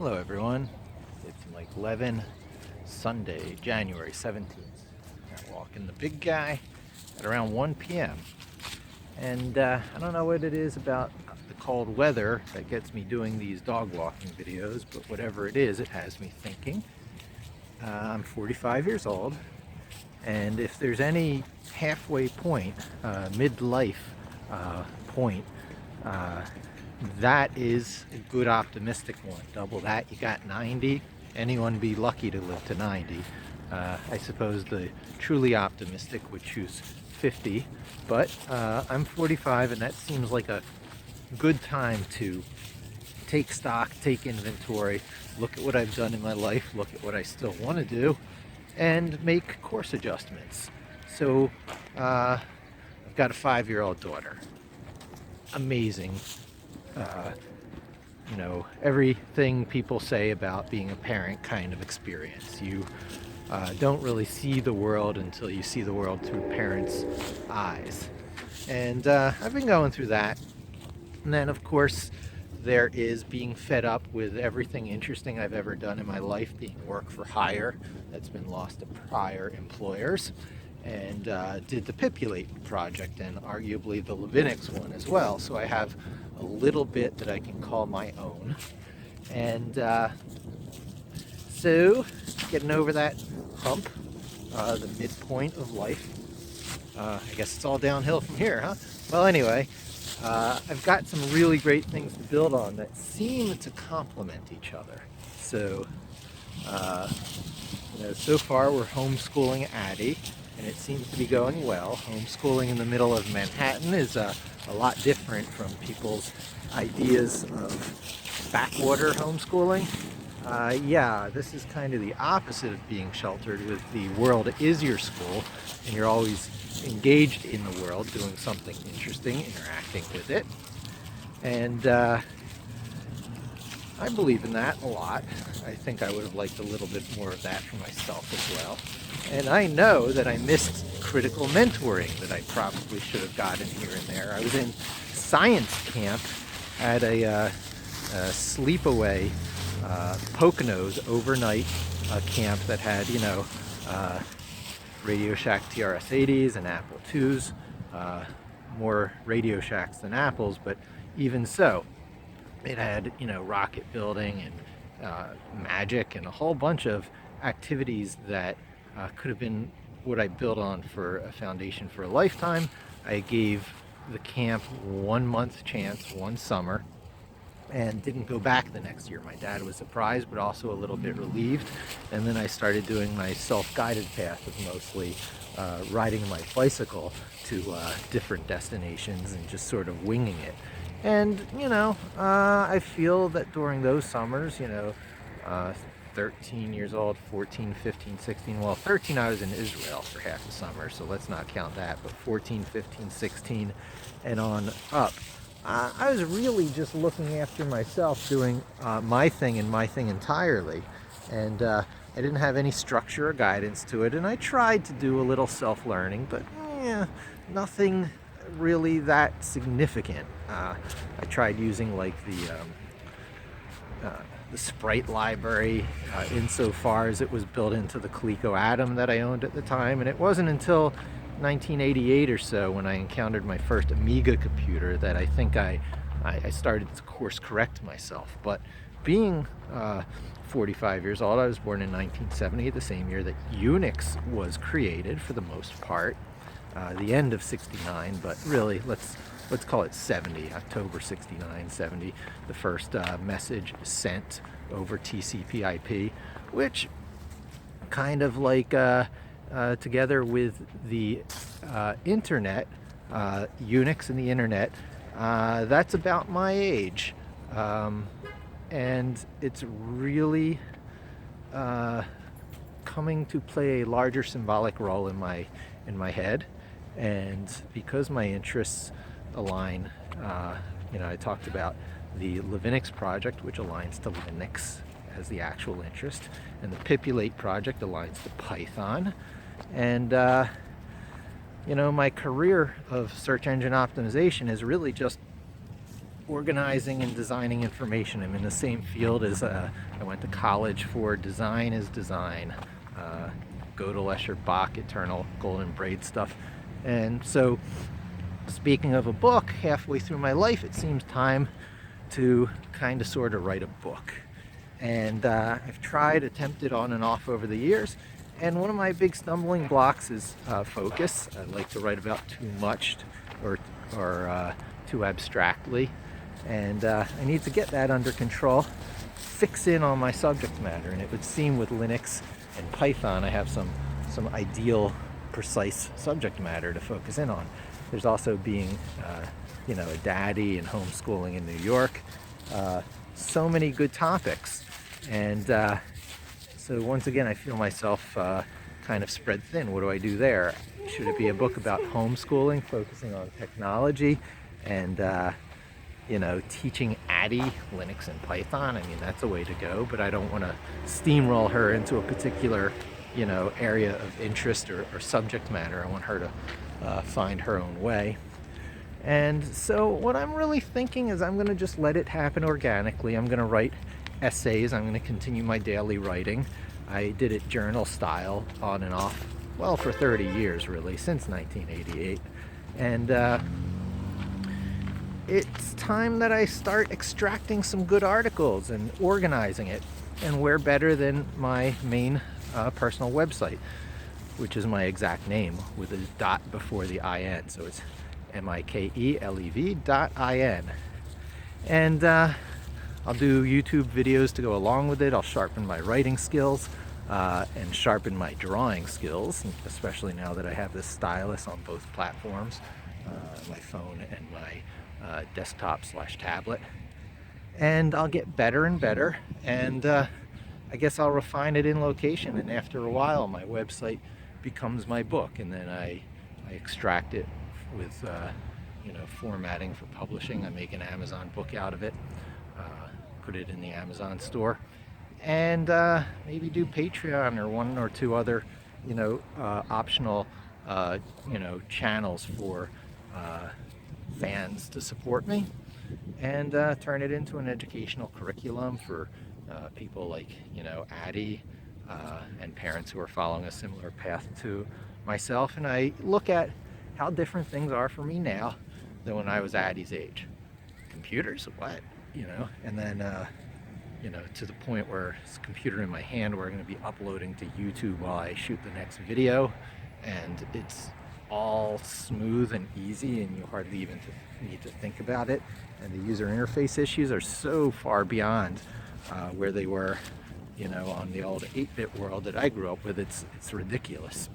Hello everyone, it's Mike Levin, Sunday, January 17th. I'm walking the big guy at around 1 p.m. And I don't know what it is about the cold weather that gets me doing these dog walking videos, but whatever it is, it has me thinking. I'm 45 years old, and if there's any halfway point, midlife point, uh, that is a good optimistic one. Double that, you got 90. Anyone be lucky to live to 90. I suppose the truly optimistic would choose 50, but I'm 45 and that seems like a good time to take stock, take inventory, look at what I've done in my life, look at what I still want to do, and make course adjustments. So I've got a 5-year-old daughter. Amazing. uh, everything people say about being a parent kind of experience. You don't really see the world until you see the world through parents' eyes. And I've been going through that. And then, of course, there is being fed up with everything interesting I've ever done in my life being work for hire that's been lost to prior employers. And did the Pipulate project and arguably the Levinix one as well. So I have a little bit that I can call my own. And so getting over that hump, the midpoint of life. I guess it's all downhill from here, huh? Well, anyway, I've got some really great things to build on that seem to complement each other. So, so far we're homeschooling Addie, and it seems to be going well. Homeschooling in the middle of Manhattan is a lot different from people's ideas of backwater homeschooling. Yeah, this is kind of the opposite of being sheltered, with the world is your school, and you're always engaged in the world, doing something interesting, interacting with it. And I believe in that a lot. I think I would have liked a little bit more of that for myself as well. And I know that I missed critical mentoring that I probably should have gotten here and there. I was in science camp at a sleepaway Poconos overnight camp that had, Radio Shack TRS-80s and Apple IIs, more Radio Shacks than Apples, but even so, it had, rocket building and magic and a whole bunch of activities that could have been what I built on for a foundation for a lifetime. I gave the camp 1 month chance, one summer, and didn't go back the next year. My dad was surprised, but also a little bit relieved. And then I started doing my self-guided path of mostly riding my bicycle to different destinations and just sort of winging it. And, I feel that during those summers, 13 years old, 14, 15, 16, well, 13 I was in Israel for half the summer, so let's not count that, but 14, 15, 16, and on up. I was really just looking after myself, doing my thing and my thing entirely. And I didn't have any structure or guidance to it. And I tried to do a little self-learning, but nothing really that significant. I tried using like the Sprite library insofar as it was built into the Coleco Atom that I owned at the time. And it wasn't until 1988 or so when I encountered my first Amiga computer that I think I started to course correct myself. But being 45 years old, I was born in 1970, the same year that Unix was created for the most part, the end of 69, but really let's call it 70, October 69, 70, the first message sent over TCP/IP, which kind of like together with the internet, Unix and the internet, that's about my age. And it's really coming to play a larger symbolic role in my head. And because my interests align, I talked about the Levinix project, which aligns to Linux as the actual interest, and the Pipulate project aligns to Python. And my career of search engine optimization has really just organizing and designing information. I'm in the same field as I went to college for. Design is design. Gödel, Bach, eternal golden braid stuff. And so, speaking of a book, halfway through my life, it seems time to kind of sort of write a book. And I've attempted on and off over the years. And one of my big stumbling blocks is focus. I like to write about too much or too abstractly. And I need to get that under control, fix in on my subject matter. And it would seem with Linux and Python, I have some ideal, precise subject matter to focus in on. There's also being, a daddy and homeschooling in New York. So many good topics. And so once again, I feel myself kind of spread thin. What do I do there? Should it be a book about homeschooling, focusing on technology and, teaching Addie Linux and Python? I mean, that's a way to go, but I don't want to steamroll her into a particular, area of interest or subject matter. I want her to find her own way. And so what I'm really thinking is I'm going to just let it happen organically. I'm going to write essays. I'm going to continue my daily writing. I did it journal style on and off, well, for 30 years really, since 1988. And it's time that I start extracting some good articles and organizing it. And where better than my main personal website, which is my exact name with a dot before the IN. So it's MIKELEV.IN. And I'll do YouTube videos to go along with it. I'll sharpen my writing skills and sharpen my drawing skills, especially now that I have this stylus on both platforms, my phone and my desktop/tablet. And I'll get better and better, and I guess I'll refine it in location, and after a while my website becomes my book, and then I extract it with formatting for publishing. I make an Amazon book out of it, put it in the Amazon store, and maybe do Patreon or one or two other optional channels for fans to support me, and turn it into an educational curriculum for people like Addie and parents who are following a similar path to myself. And I look at how different things are for me now than when I was Addie's age. Computers, what? And then to the point where it's a computer in my hand where I'm going to be uploading to YouTube while I shoot the next video, and it's all smooth and easy, and you hardly even need to think about it. And the user interface issues are so far beyond where they were, on the old 8-bit world that I grew up with. It's ridiculous.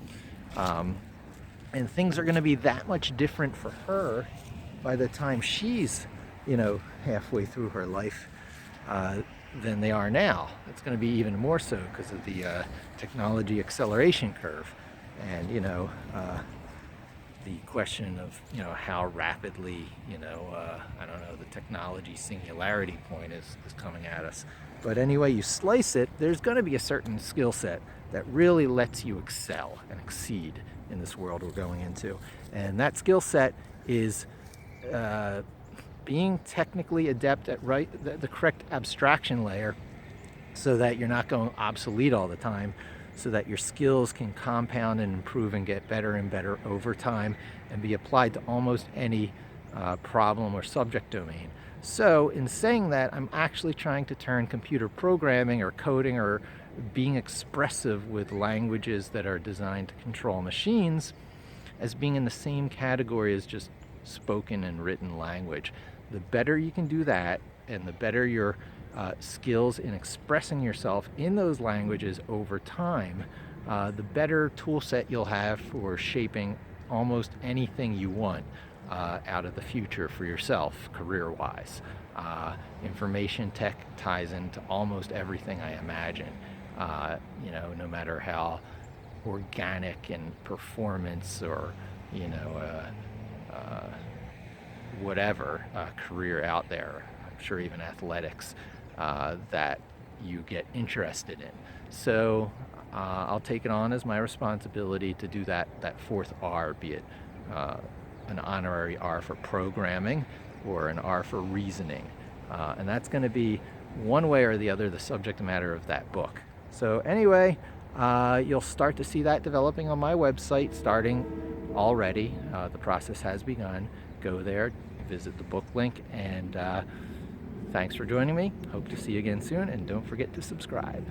And things are going to be that much different for her by the time she's, halfway through her life than they are now. It's going to be even more so because of the technology acceleration curve. And, the question of, how rapidly, the technology singularity point is coming at us. But anyway you slice it, there's going to be a certain skill set that really lets you excel and exceed in this world we're going into. And that skill set is being technically adept at the correct abstraction layer, so that you're not going obsolete all the time, so that your skills can compound and improve and get better and better over time and be applied to almost any problem or subject domain. So in saying that, I'm actually trying to turn computer programming or coding or being expressive with languages that are designed to control machines as being in the same category as just spoken and written language. The better you can do that, and the better your skills in expressing yourself in those languages over time, the better tool set you'll have for shaping almost anything you want out of the future for yourself, career-wise. Information tech ties into almost everything I imagine. No matter how organic and performance or, whatever career out there, I'm sure even athletics, that you get interested in. So I'll take it on as my responsibility to do that fourth R, be it an honorary R for programming, or an R for reasoning. And that's going to be one way or the other the subject matter of that book. So anyway, you'll start to see that developing on my website starting already. The process has begun. Go there, visit the book link, and thanks for joining me. Hope to see you again soon, and don't forget to subscribe.